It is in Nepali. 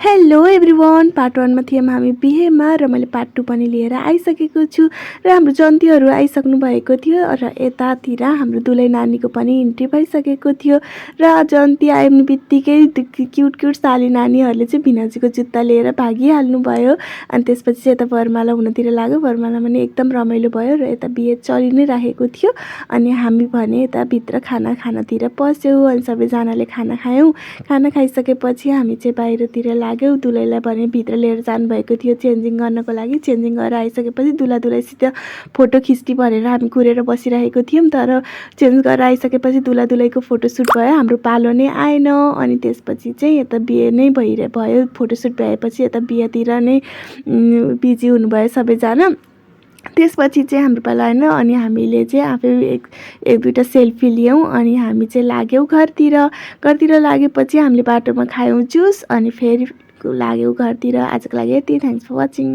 हेलो एभ्रिवान, पार्ट 1 मा थियौँ हामी बिहेमा र मैले पार्ट 2 पनि लिएर आइसकेको छु र हाम्रो जन्तीहरू आइसक्नु भएको थियो र यतातिर हाम्रो दुलै नानीको पनि इन्ट्री भइसकेको थियो र जन्ती आउने बित्तिकै क्युट क्युट साली नानीहरूले चाहिँ भिनाजीको जुत्ता लिएर भागिहाल्नु भयो। अनि त्यसपछि चाहिँ यता वरमाला हुनतिर लाग्यो। वरमाला पनि एकदम रमाइलो भयो र यता बिहे चलि नै राखेको थियो। अनि हामी भने यता भित्र खानातिर पस्यौँ अनि सबैजनाले खाना खायौँ। खाना खाइसकेपछि हामी चाहिँ बाहिरतिर लाग्यौँ। दुलैलाई भने भित्र लिएर जानुभएको थियो चेन्जिङ गर्नको लागि। चेन्जिङ गरेर आइसकेपछि दुलैसित फोटो खिच्ने भनेर हामी कुरेर बसिरहेको थियौँ। तर चेन्ज गरेर आइसकेपछि दुलैको फोटोसुट भयो, हाम्रो पालो नै आएन। अनि त्यसपछि चाहिँ यता बिहे नै भयो। फोटोसुट भएपछि यता बिहेतिर नै बिजी हुनुभयो सबैजना। त्यसपछि चाहिँ हाम्रो पालो आएन अनि हामीले चाहिँ आफै एक दुईवटा सेल्फी लियौँ अनि हामी चाहिँ लाग्यौँ घरतिर लागेपछि हामीले बाटोमा खायौँ जुस अनि फेरि लाग्यौँ घरतिर। आजको लागि यति। Thanks for watching.